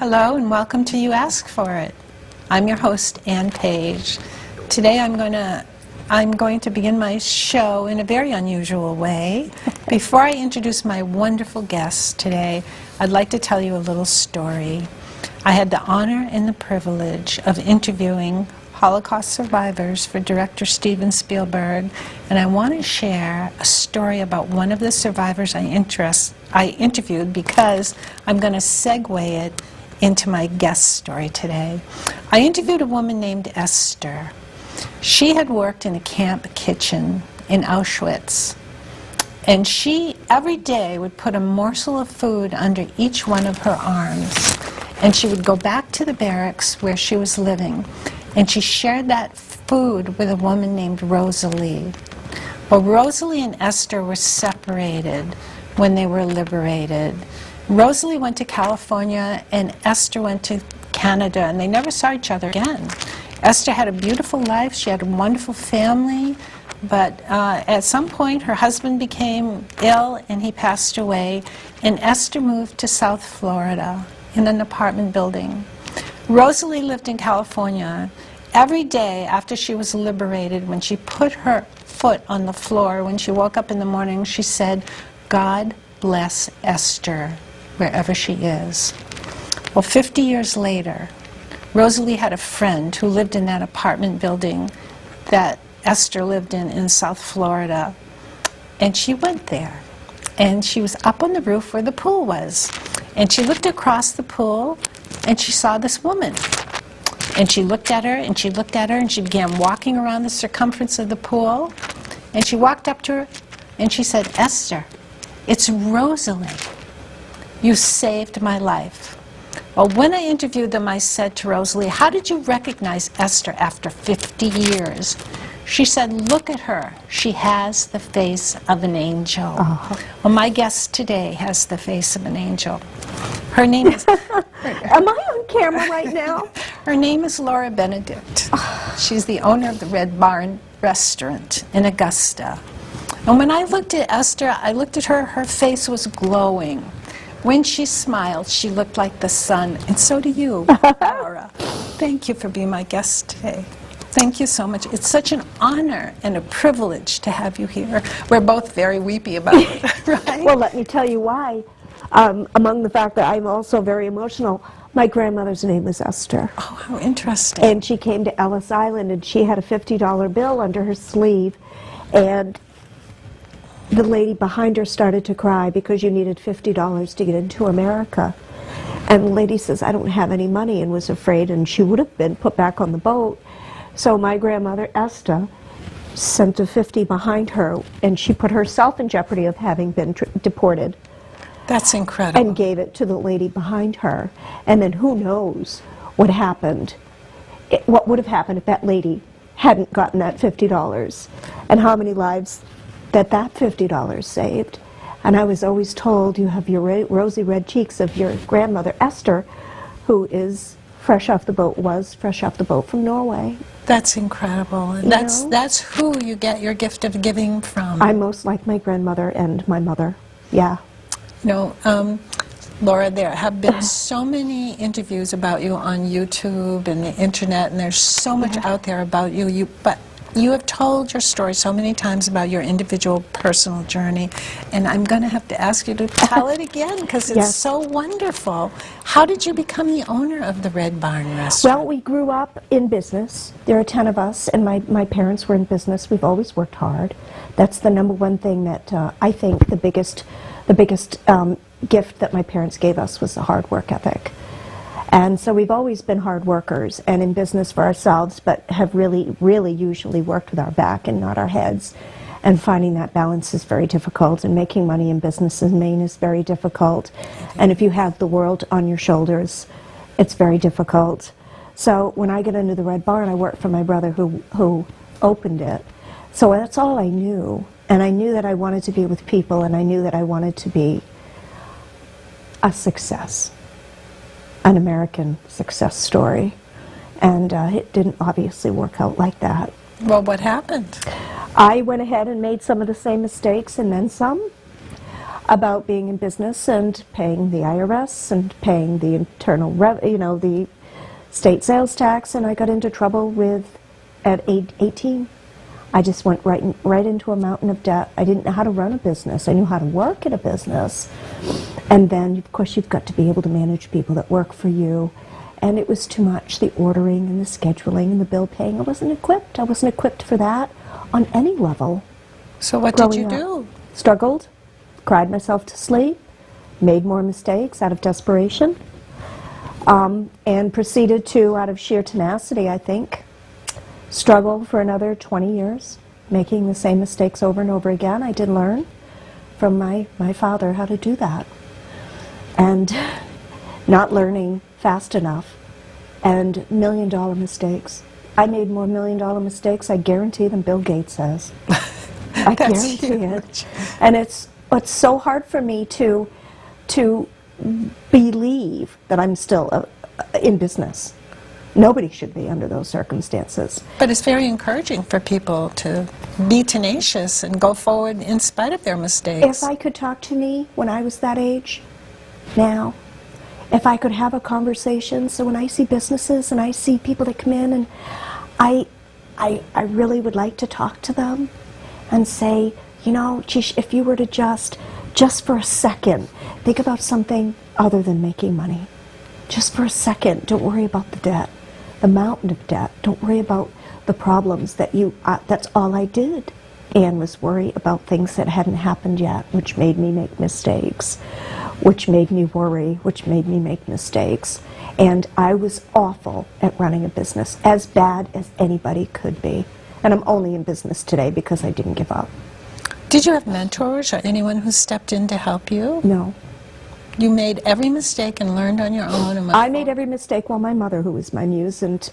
Hello and welcome to You Ask For It. I'm your host, Ann Page. Today I'm going to begin my show in a very unusual way. Before I introduce my wonderful guest today, I'd like to tell you a little story. I had the honor and the privilege of interviewing Holocaust survivors for director Steven Spielberg, and I want to share a story about one of the survivors I interviewed because I'm going to segue it into my guest story today. I interviewed a woman named Esther. She had worked in a camp kitchen in Auschwitz, and she every day would put a morsel of food under each one of her arms, and she would go back to the barracks where she was living, and she shared that food with a woman named Rosalie. Well, Rosalie and Esther were separated when they were liberated. Rosalie went to California and Esther went to Canada, and they never saw each other again. Esther had a beautiful life, she had a wonderful family, but at some point her husband became ill and he passed away, and Esther moved to South Florida in an apartment building. Rosalie lived in California. Every day after she was liberated, when she put her foot on the floor, when she woke up in the morning, she said, "God bless Esther, wherever she is." Well, 50 years later, Rosalie had a friend who lived in that apartment building that Esther lived in South Florida. And she went there. And she was up on the roof where the pool was. And she looked across the pool and she saw this woman. And she looked at her and she looked at her and she began walking around the circumference of the pool. And she walked up to her and she said, "Esther, it's Rosalie. You saved my life." Well, when I interviewed them, I said to Rosalie, "How did you recognize Esther after 50 years?" She said, "Look at her. She has the face of an angel." Oh. Well, my guest today has the face of an angel. Her name is... Am I on camera right now? Her name is LauraBenedict. She's the owner of the Red Barn restaurant in Augusta. And when I looked at Esther, I looked at her, her face was glowing. When she smiled, she looked like the sun, and so do you, Laura. Thank you for being my guest today. Thank you so much. It's such an honor and a privilege to have you here. We're both very weepy about it, right? Well, let me tell you why. Among the fact that I'm also very emotional, my grandmother's name was Esther. Oh, how interesting. And she came to Ellis Island, and she had a $50 bill under her sleeve, and the lady behind her started to cry because you needed $50 to get into America. And the lady says, "I don't have any money," and was afraid, and she would have been put back on the boat. So my grandmother, Esther, sent a 50 behind her, and she put herself in jeopardy of having been deported. That's incredible. And gave it to the lady behind her. And then who knows what happened, what would have happened if that lady hadn't gotten that $50, and how many lives that $50 saved. And I was always told, you have your rosy red cheeks of your grandmother Esther, who is fresh off the boat from Norway. That's incredible. And that's who you get your gift of giving from. I'm most like my grandmother and my mother. Yeah. You know, Laura, there have been so many interviews about you on YouTube and the internet, and there's so much out there about you. But you have told your story so many times about your individual personal journey, and I'm going to have to ask you to tell it again because it's so wonderful. How did you become the owner of the Red Barn restaurant? Well, we grew up in business. There are 10 of us, and my parents were in business. We've always worked hard. That's the number one thing that I think the biggest gift that my parents gave us was the hard work ethic. And so we've always been hard workers and in business for ourselves, but have really, really usually worked with our back and not our heads. And finding that balance is very difficult, and making money in business in Maine is very difficult. And if you have the world on your shoulders, it's very difficult. So when I get into the Red Barn, I work for my brother who opened it. So that's all I knew. And I knew that I wanted to be with people, and I knew that I wanted to be a success. An American success story, and it didn't obviously work out like that. Well, what happened? I went ahead and made some of the same mistakes and then some. about being in business and paying the IRS and paying the the state sales tax, and I got into trouble at age 18. I just went right into a mountain of debt. I didn't know how to run a business. I knew how to work in a business. And then, of course, you've got to be able to manage people that work for you. And it was too much, the ordering and the scheduling and the bill paying. I wasn't equipped. I wasn't equipped for that on any level. So what did you do? Struggled, cried myself to sleep, made more mistakes out of desperation, and proceeded to, out of sheer tenacity, I think, struggle for another 20 years, making the same mistakes over and over again. I did learn from my father how to do that. And not learning fast enough, and million-dollar mistakes. I made more million-dollar mistakes, I guarantee, than Bill Gates has. I guarantee it. And it's so hard for me to believe that I'm still in business. Nobody should be under those circumstances. But it's very encouraging for people to be tenacious and go forward in spite of their mistakes. If I could talk to me when I was that age, now, if I could have a conversation, so when I see businesses and I see people that come in, and I really would like to talk to them and say, you know, geez, if you were to just for a second, think about something other than making money. Just for a second, don't worry about the debt, the mountain of debt. Don't worry about the problems that that's all I did. And was worry about things that hadn't happened yet, which made me make mistakes, which made me worry, which made me make mistakes. And I was awful at running a business, as bad as anybody could be. And I'm only in business today because I didn't give up. Did you have mentors or anyone who stepped in to help you? No. You made every mistake and learned on your own? I made every mistake. Well, my mother, who was my muse and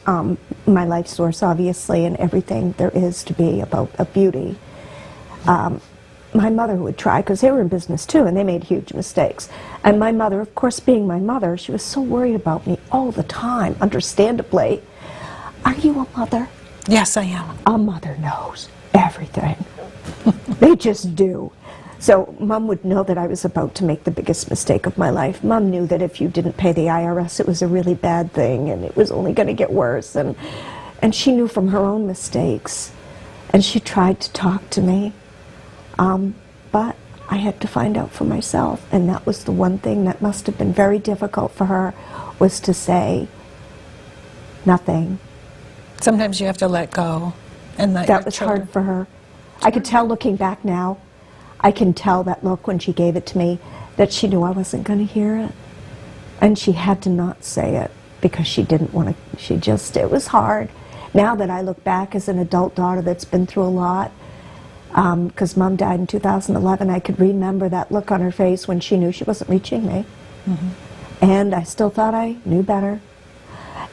my life source, obviously, and everything there is to be about beauty. My mother would try, because they were in business too, and they made huge mistakes. And my mother, of course, being my mother, she was so worried about me all the time, understandably. Are you a mother? Yes, I am. A mother knows everything. They just do. So Mom would know that I was about to make the biggest mistake of my life. Mom knew that if you didn't pay the IRS, it was a really bad thing, and it was only going to get worse. And she knew from her own mistakes. And she tried to talk to me. But I had to find out for myself, and that was the one thing that must have been very difficult for her, was to say nothing. Sometimes you have to let go. And that was hard for her. I could tell looking back now, I can tell that look when she gave it to me, that she knew I wasn't going to hear it. And she had to not say it because she didn't want to, it was hard. Now that I look back as an adult daughter that's been through a lot, because Mom died in 2011, I could remember that look on her face when she knew she wasn't reaching me. Mm-hmm. And I still thought I knew better.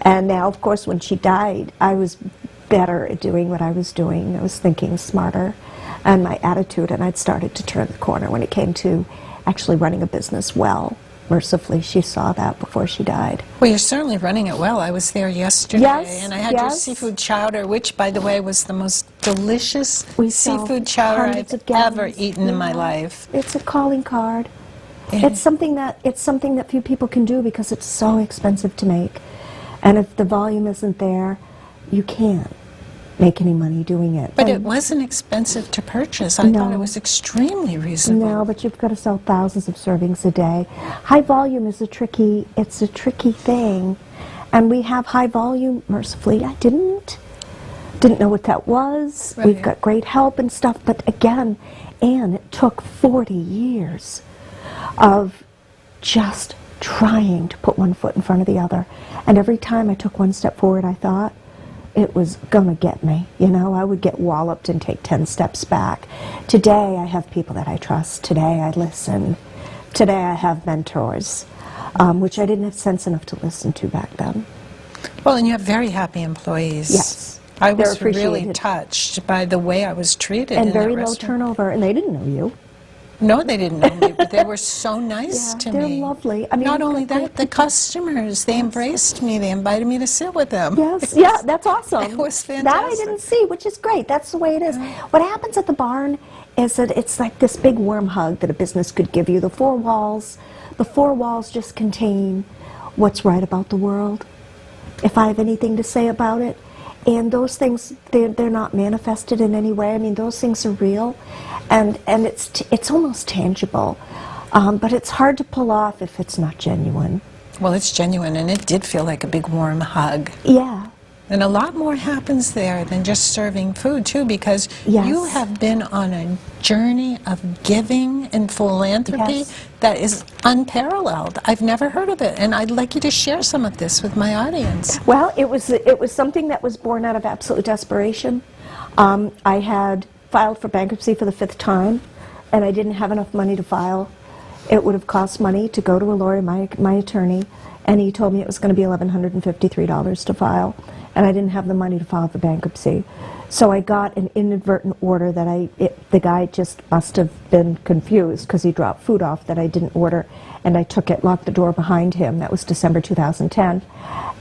And now, of course, when she died, I was better at doing what I was doing. I was thinking smarter, and my attitude, and I'd started to turn the corner when it came to actually running a business well. Mercifully, she saw that before she died. Well, you're certainly running it well. I was there yesterday, yes, and I had your seafood chowder, which, by the way, was the most delicious seafood chowder I've ever eaten in my life. It's a calling card. It's something that few people can do because it's so expensive to make. And if the volume isn't there, you can't make any money doing it. But it wasn't expensive to purchase. I thought it was extremely reasonable. No, but you've got to sell thousands of servings a day. High volume is a tricky thing. And we have high volume, mercifully. I didn't know what that was. Right. We've got great help and stuff, but again, Anne, it took 40 years of just trying to put one foot in front of the other. And every time I took one step forward, I thought, it was gonna get me, you know. I would get walloped and take 10 steps back. Today I have people that I trust. Today I listen. Today I have mentors, which I didn't have sense enough to listen to back then. Well, and you have very happy employees. Yes. I was really touched by the way I was treated. And very low turnover, and they didn't know you. No, they didn't know me, but they were so nice to me. They're lovely. I mean, not only that, the customers, they embraced me. They invited me to sit with them. Yes, yeah, that's awesome. It was fantastic. That I didn't see, which is great. That's the way it is. What happens at the barn is that it's like this big warm hug that a business could give you. The four walls just contain what's right about the world, if I have anything to say about it. And those things, they're not manifested in any way. I mean, those things are real, and it's almost tangible. But it's hard to pull off if it's not genuine. Well, it's genuine, and it did feel like a big warm hug. Yeah. And a lot more happens there than just serving food, too, because Yes. you have been on a journey of giving and philanthropy Yes. that is unparalleled. I've never heard of it, and I'd like you to share some of this with my audience. Well, it was something that was born out of absolute desperation. I had filed for bankruptcy for the 5th time, and I didn't have enough money to file. It would have cost money to go to a lawyer, my attorney, and he told me it was going to be $1,153 to file, and I didn't have the money to file for bankruptcy. So I got an inadvertent order that the guy just must have been confused because he dropped food off that I didn't order, and I took it, locked the door behind him. That was December 2010,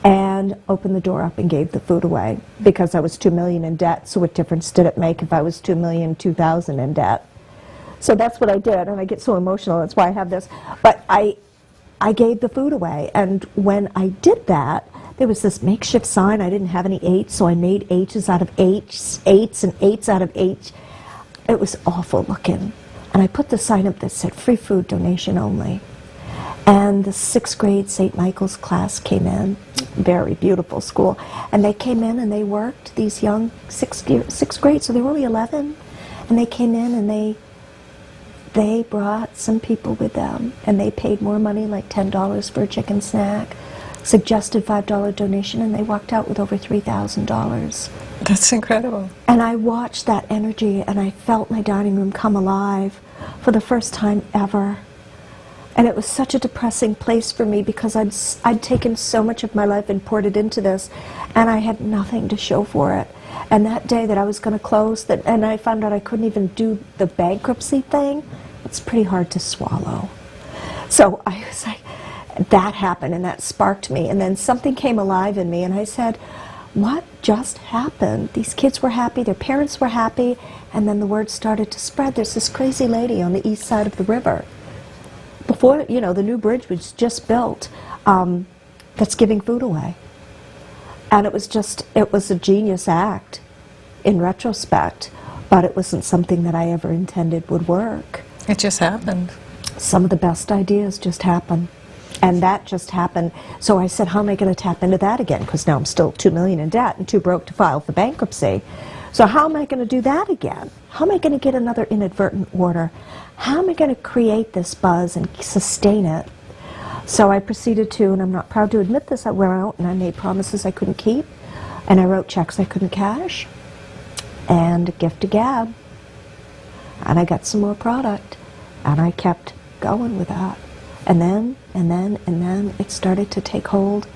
and opened the door up and gave the food away because I was $2 million in debt. So what difference did it make if I was $2,002,000 in debt? So that's what I did, and I get so emotional. That's why I have this. But I gave the food away, and when I did that, there was this makeshift sign. I didn't have any 8s, so I made H's out of 8s, 8s and 8s out of 8. It was awful looking. And I put the sign up that said, free food donation only. And the 6th grade St. Michael's class came in, very beautiful school, and they came in and they worked, these young 6th grade, so they were only 11, and they came in and they brought some people with them, and they paid more money, like $10 for a chicken snack, suggested $5 donation, and they walked out with over $3,000. That's incredible. And I watched that energy, and I felt my dining room come alive for the first time ever. And it was such a depressing place for me because I'd taken so much of my life and poured it into this, and I had nothing to show for it. And that day that I was going to close, and I found out I couldn't even do the bankruptcy thing, it's pretty hard to swallow. So I was like, that happened, and that sparked me. And then something came alive in me, and I said, what just happened? These kids were happy, their parents were happy, and then the word started to spread. There's this crazy lady on the east side of the river. Before, the new bridge was just built, that's giving food away. And it was a genius act in retrospect, but it wasn't something that I ever intended would work. It just happened. Some of the best ideas just happen. And that just happened. So I said, how am I going to tap into that again? Because now I'm still $2 million in debt and too broke to file for bankruptcy. So how am I going to do that again? How am I going to get another inadvertent order? How am I going to create this buzz and sustain it? So I proceeded to, and I'm not proud to admit this, I went out and I made promises I couldn't keep, and I wrote checks I couldn't cash, and a gift to gab. And I got some more product, and I kept going with that. And then it started to take hold.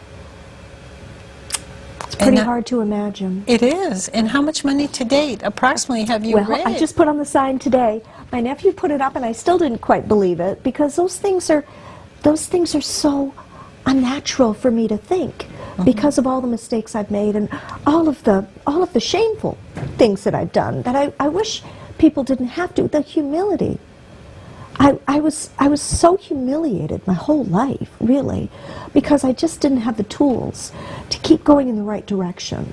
It's pretty hard to imagine. It is. And how much money to date, approximately, have you raised? Well, I just put on the sign today. My nephew put it up, and I still didn't quite believe it, because those things are so unnatural for me to think, because of all the mistakes I've made and all of the shameful things that I've done that I wish people didn't have to. The humility. I was so humiliated my whole life, really, because I just didn't have the tools to keep going in the right direction.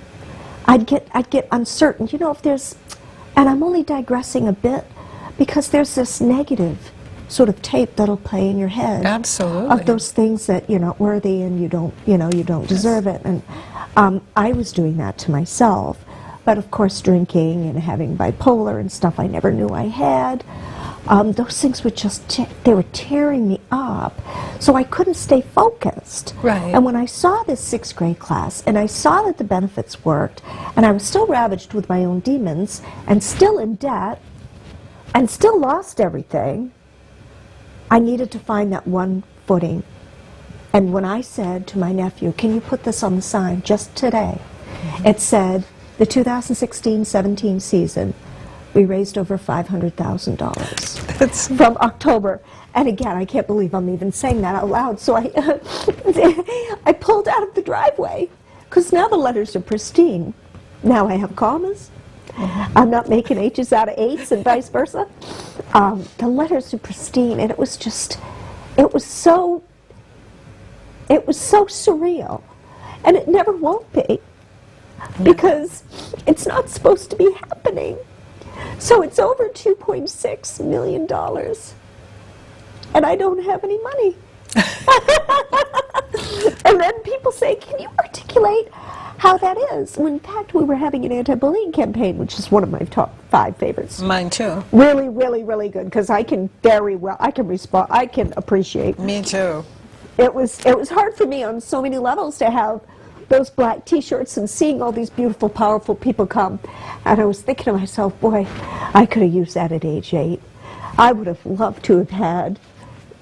I'd get uncertain, if there's, and I'm only digressing a bit, because there's this negative sort of tape that'll play in your head. Absolutely. Of those things that you're not worthy and you don't deserve it. And I was doing that to myself. But of course, drinking and having bipolar and stuff I never knew I had, those things were they were tearing me up. So I couldn't stay focused. Right. And when I saw this 6th grade class, and I saw that the benefits worked, and I was still ravaged with my own demons, and still in debt, and still lost everything, I needed to find that one footing. And when I said to my nephew, can you put this on the sign just today? It said, the 2016-17 season, we raised over $500,000 from October. And again, I can't believe I'm even saying that out loud. So I pulled out of the driveway, because now the letters are pristine. Now I have commas. I'm not making H's out of 8s and vice versa. The letters are pristine, and it was so surreal. And it never won't be, because it's not supposed to be happening. So it's over $2.6 million, and I don't have any money. And then people say, can you articulate how that is? Well, in fact, we were having an anti-bullying campaign, which is one of my top 5 favorites. Mine too. Really, really, really good, because I can respond, I can appreciate. Me too. It was hard for me on so many levels to have those black t-shirts and seeing all these beautiful, powerful people come. And I was thinking to myself, boy, I could have used that at age 8. I would have loved to have had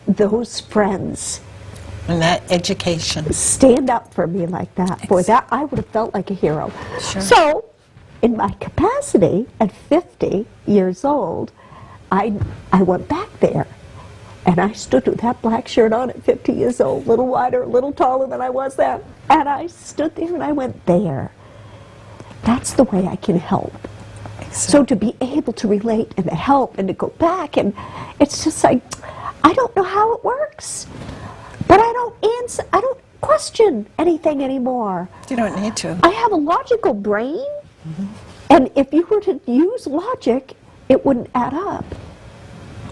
those friends. And that education. Stand up for me like that. Boy, that I would have felt like a hero. Sure. So, in my capacity at 50 years old, I went back there. And I stood with that black shirt on at 50 years old, a little wider, a little taller than I was then. And I stood there and I went, there. That's the way I can help. Exactly. So to be able to relate and to help and to go back, and it's just like, I don't know how it works. But I don't question anything anymore. You don't need to. I have a logical brain, and if you were to use logic, it wouldn't add up.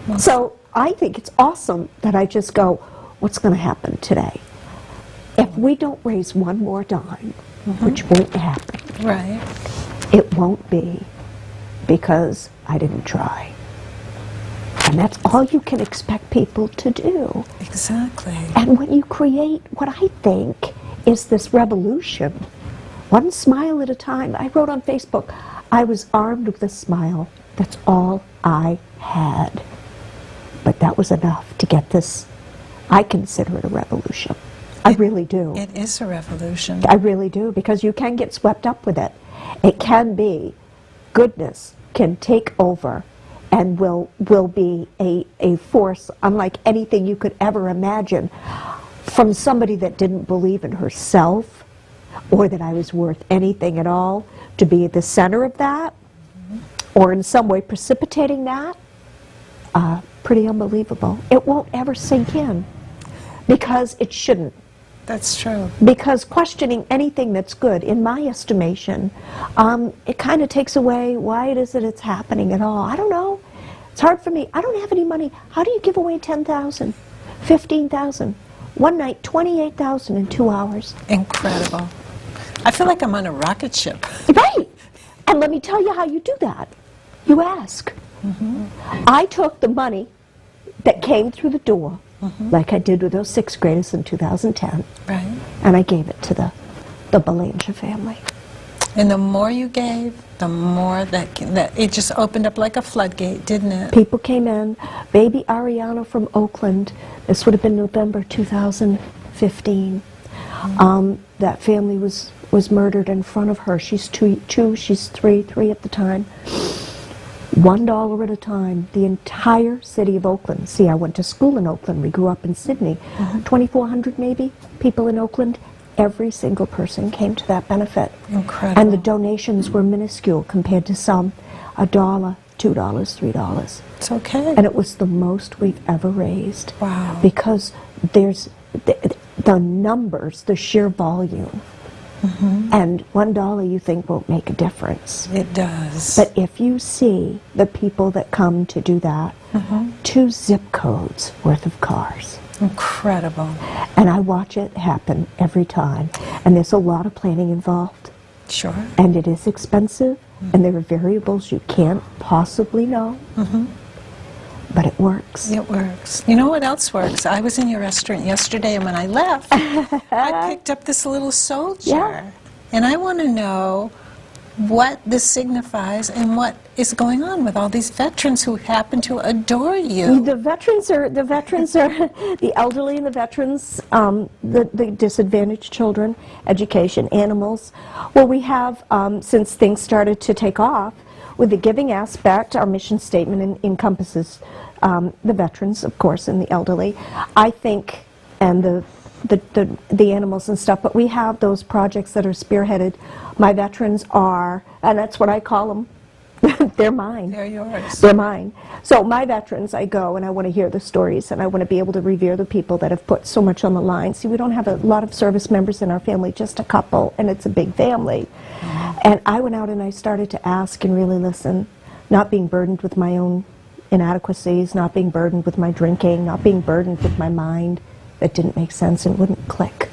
Well, so I think it's awesome that I just go, what's going to happen today? If we don't raise one more dime, which won't happen, right, it won't be because I didn't try. And that's all you can expect people to do. Exactly. And when you create what I think is this revolution, one smile at a time. I wrote on Facebook, I was armed with a smile. That's all I had. But that was enough to get this. I consider it a revolution. I really do. It is a revolution. I really do, because you can get swept up with it. It can be. Goodness can take over and will be a force unlike anything you could ever imagine, from somebody that didn't believe in herself or that I was worth anything at all, to be at the center of that, or in some way precipitating that. Pretty unbelievable. It won't ever sink in, because it shouldn't. That's true. Because questioning anything that's good, in my estimation, it kind of takes away why it is that it's happening at all. I don't know. It's hard for me. I don't have any money. How do you give away 10,000, 15,000? One night, 28,000 in 2 hours. Incredible. I feel like I'm on a rocket ship. Right. And let me tell you how you do that. You ask. I took the money that came through the door, like I did with those 6th graders in 2010, right, and I gave it to the Belanger family. And the more you gave, the more that it just opened up like a floodgate, didn't it? People came in. Baby Ariana from Oakland, this would have been November 2015. That family was murdered in front of her. She's two, she's three at the time. $1 at a time, the entire city of Oakland. See, I went to school in Oakland. We grew up in Sydney. 2,400 maybe people in Oakland. Every single person came to that benefit. Incredible. And the donations were minuscule compared to some, $1, $2, $3. It's okay. And it was the most we've ever raised. Wow. Because there's the numbers, the sheer volume. And $1 you think won't make a difference. It does. But if you see the people that come to do that, 2 zip codes worth of cars. Incredible. And I watch it happen every time. And there's a lot of planning involved. Sure. And it is expensive, and there are variables you can't possibly know. But it works. It works. You know what else works? I was in your restaurant yesterday, and when I left, I picked up this little soldier. Yeah. And I want to know what this signifies and what is going on with all these veterans who happen to adore you. The veterans are the elderly and the veterans, the disadvantaged children, education, animals. Well, we have, since things started to take off, with the giving aspect, our mission statement encompasses the veterans, of course, and the elderly. I think, and the animals and stuff, but we have those projects that are spearheaded. My veterans are, and that's what I call them, They're mine. They're yours. They're mine. So my veterans, I go and I want to hear the stories, and I want to be able to revere the people that have put so much on the line. See, we don't have a lot of service members in our family, just a couple, and it's a big family. And I went out and I started to ask and really listen, not being burdened with my own inadequacies, not being burdened with my drinking, not being burdened with my mind that didn't make sense and wouldn't click.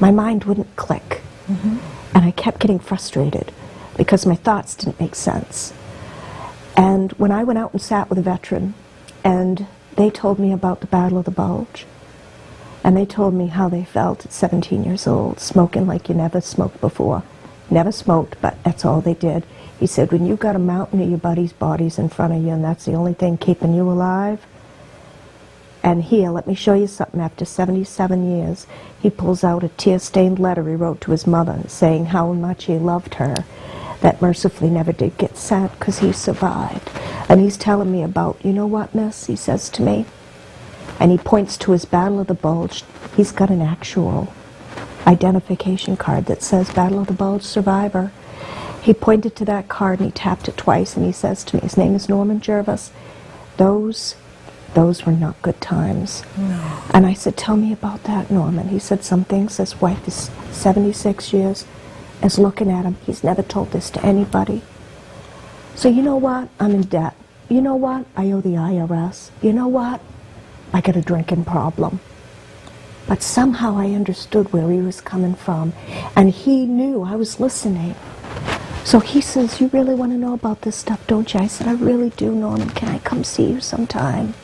My mind wouldn't click. And I kept getting frustrated because my thoughts didn't make sense. And when I went out and sat with a veteran, and they told me about the Battle of the Bulge, and they told me how they felt at 17 years old, smoking like you never smoked before. Never smoked, but that's all they did. He said, when you've got a mountain of your buddies' bodies in front of you, and that's the only thing keeping you alive, and here, let me show you something. After 77 years, he pulls out a tear-stained letter he wrote to his mother saying how much he loved her, that mercifully never did get sent because he survived. And he's telling me about, you know what, miss, he says to me, and he points to his Battle of the Bulge. He's got an actual identification card that says Battle of the Bulge Survivor. He pointed to that card and he tapped it twice, and he says to me, his name is Norman Jervis, those were not good times. No. And I said, tell me about that, Norman. He said, some things his wife is 76 years, is looking at him. He's never told this to anybody. So you know what? I'm in debt. You know what? I owe the IRS. You know what? I got a drinking problem. But somehow I understood where he was coming from. And he knew I was listening. So he says, you really want to know about this stuff, don't you? I said, I really do, Norman. Can I come see you sometime?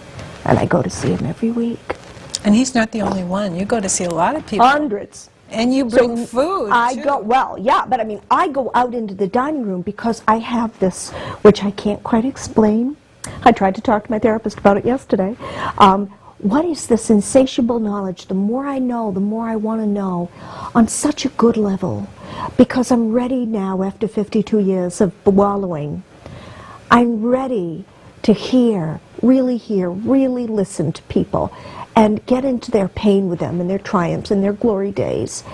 And I go to see him every week. And he's not the only one. You go to see a lot of people. Hundreds. And you bring food, I too. go, well, yeah, but I mean, I go out into the dining room because I have this, which I can't quite explain. I tried to talk to my therapist about it yesterday. What is this insatiable knowledge? The more I know, the more I want to know on such a good level. Because I'm ready now, after 52 years of wallowing, I'm ready to really listen to people and get into their pain with them and their triumphs and their glory days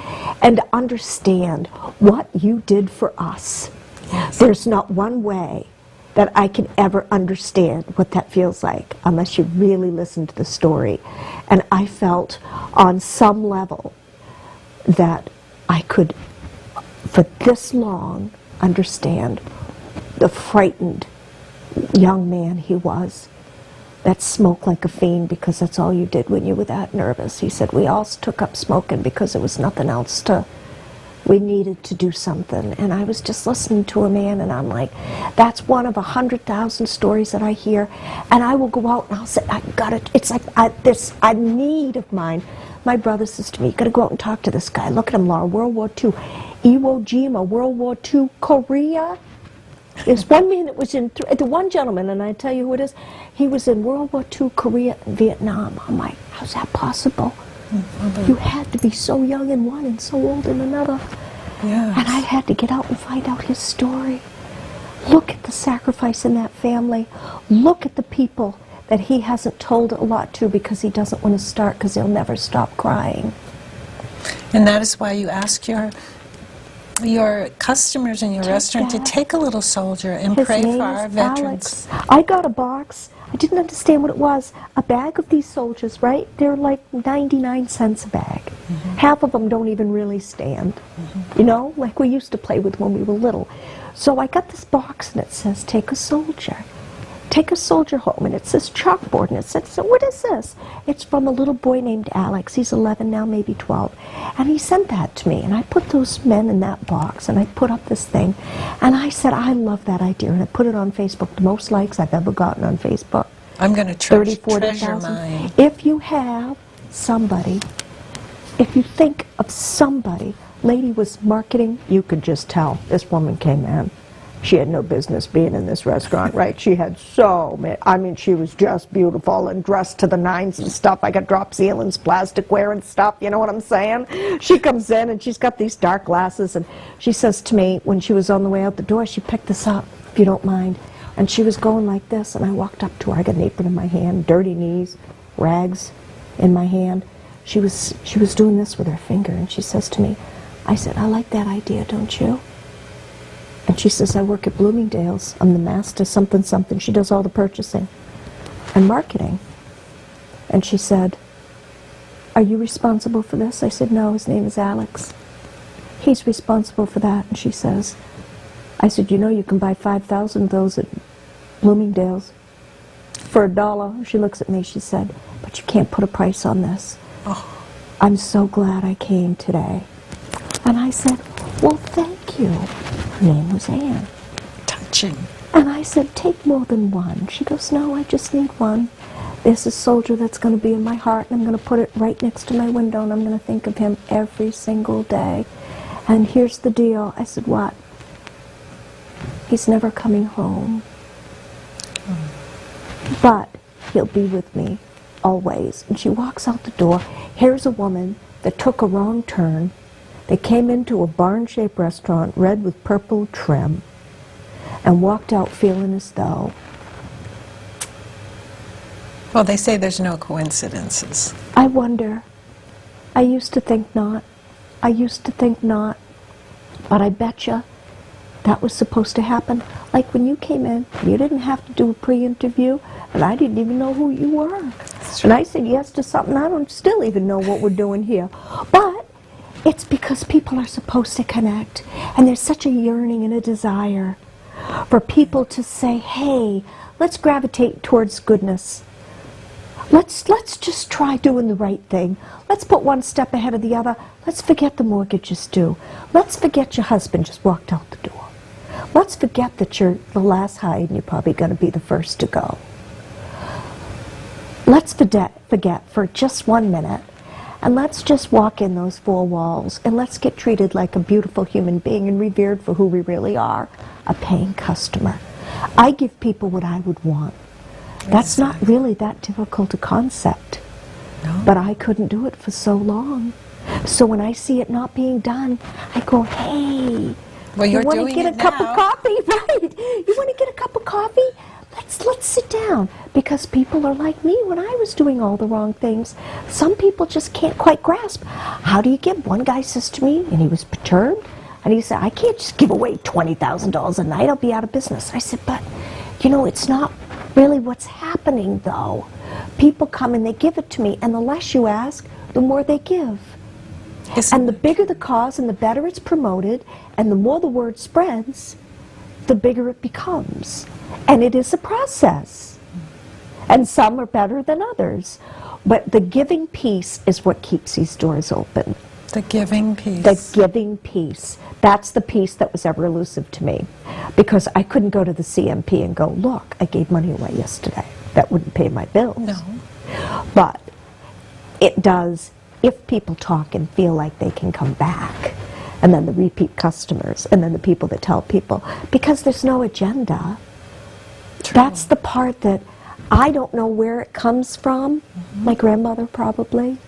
and understand what you did for us. Yes. There's not one way that I can ever understand what that feels like unless you really listen to the story. And I felt on some level that I could, for this long, understand the frightened young man he was that smoked like a fiend because that's all you did when you were that nervous. He said we all took up smoking because there was nothing else we needed to do something. And I was just listening to a man, and I'm like, that's one of 100,000 stories that I hear. And I will go out and I'll say, I got it. It's like this a need of mine. My brother says to me, you got to go out and talk to this guy. Look at him, Laura. World War II, Iwo Jima, World War II, Korea. There's one man that was in, the one gentleman, and I tell you who it is, he was in World War II, Korea, and Vietnam. I'm like, how's that possible? You had to be so young in one and so old in another. Yes. And I had to get out and find out his story. Look at the sacrifice in that family. Look at the people that he hasn't told a lot to because he doesn't want to start because he'll never stop crying. And that is why you ask your customers in your restaurant to take a little soldier and His pray name for our is veterans. Alex. I got a box. I didn't understand what it was. A bag of these soldiers, right? They're like 99 cents a bag. Half of them don't even really stand. You know, like we used to play with when we were little. So I got this box and it says, take a soldier. Take a soldier home, and it says chalkboard, and it says, so what is this? It's from a little boy named Alex. He's 11 now, maybe 12. And he sent that to me, and I put those men in that box, and I put up this thing, and I said, I love that idea, and I put it on Facebook, the most likes I've ever gotten on Facebook. I'm going to 30, treasure 40,000. mine. If you have somebody, if you think of somebody, lady was marketing, you could just tell this woman came in. She had no business being in this restaurant, right? She had so many, I mean, she was just beautiful and dressed to the nines and stuff. I got drop ceilings, plasticware and stuff, you know what I'm saying? She comes in and she's got these dark glasses, and she says to me, when she was on the way out the door, she picked this up, if you don't mind, and she was going like this, and I walked up to her. I got an apron in my hand, dirty knees, rags in my hand. She was doing this with her finger, and she says to me, I said, I like that idea, don't you? And she says, I work at Bloomingdale's. I'm the master something something. She does all the purchasing and marketing. And she said, are you responsible for this? I said, no, his name is Alex. He's responsible for that. And she says, I said, you know, you can buy 5,000 of those at Bloomingdale's for $1. She looks at me, she said, but you can't put a price on this. Oh. I'm so glad I came today. And I said, well, thank you. Her name was Anne. Touching. And I said, take more than one. She goes, no, I just need one. There's a soldier that's going to be in my heart, and I'm going to put it right next to my window, and I'm going to think of him every single day. And here's the deal. I said, what? He's never coming home. But he'll be with me always. And she walks out the door. Here's a woman that took a wrong turn. They came into a barn-shaped restaurant, red with purple trim, and walked out feeling as though... Well, they say there's no coincidences. I wonder. I used to think not. I used to think not. But I bet you that was supposed to happen. Like when you came in, you didn't have to do a pre-interview, and I didn't even know who you were. And I said yes to something I don't still even know what we're doing here. But it's because people are supposed to connect, and there's such a yearning and a desire for people to say, hey, let's gravitate towards goodness. Let's just try doing the right thing. Let's put one step ahead of the other. Let's forget the mortgage is due. Let's forget your husband just walked out the door. Let's forget that you're the last hired and you're probably going to be the first to go. Let's forget for just 1 minute, and let's just walk in those 4 walls, and let's get treated like a beautiful human being and revered for who we really are, a paying customer. I give people what I would want. That's not really that difficult a concept. No. But I couldn't do it for so long. So when I see it not being done, I go, hey, well, you're you want to doing get it a cup now. of coffee? Right. You want to get a cup of coffee? Let's sit down. Because people are like me when I was doing all the wrong things. Some people just can't quite grasp. How do you give? One guy says to me, and he was perturbed, and he said, I can't just give away $20,000 a night. I'll be out of business. I said, but, you know, it's not really what's happening, though. People come and they give it to me, and the less you ask, the more they give. And the bigger the cause and the better it's promoted, and the more the word spreads, the bigger it becomes. And it is a process. And some are better than others. But the giving piece is what keeps these doors open. The giving piece. The giving piece. That's the piece that was ever elusive to me. Because I couldn't go to the CMP and go, look, I gave money away yesterday. That wouldn't pay my bills. No. But it does if people talk and feel like they can come back. And then the repeat customers, and then the people that tell people. Because there's no agenda. True. That's the part that I don't know where it comes from. My grandmother probably.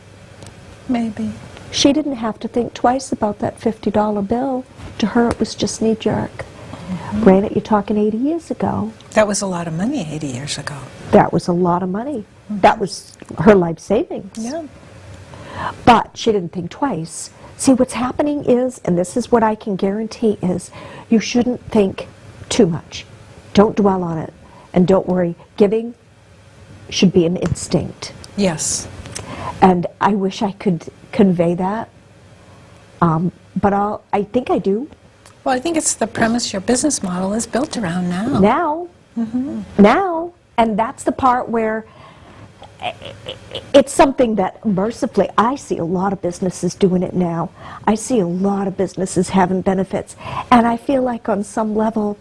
Maybe. She didn't have to think twice about that $50 bill. To her, it was just knee-jerk. Granted, you're talking 80 years ago. That was a lot of money 80 years ago. That was a lot of money. That was her life savings. Yeah. But she didn't think twice. See, what's happening is, and this is what I can guarantee, is you shouldn't think too much. Don't dwell on it. And don't worry. Giving should be an instinct. Yes. And I wish I could convey that. But I think I do. Well, I think it's the premise your business model is built around now. Now. Now. And that's the part where it's something that mercifully I see a lot of businesses doing it now. I see a lot of businesses having benefits. And I feel like on some level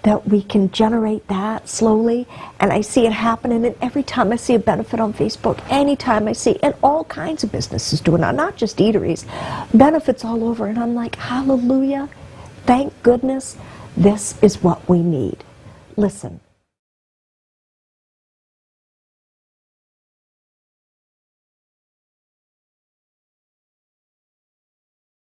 that we can generate that slowly, and I see it happening, and every time I see a benefit on Facebook, anytime I see, and all kinds of businesses doing it, not just eateries, benefits all over, and I'm like, hallelujah, thank goodness, this is what we need. Listen,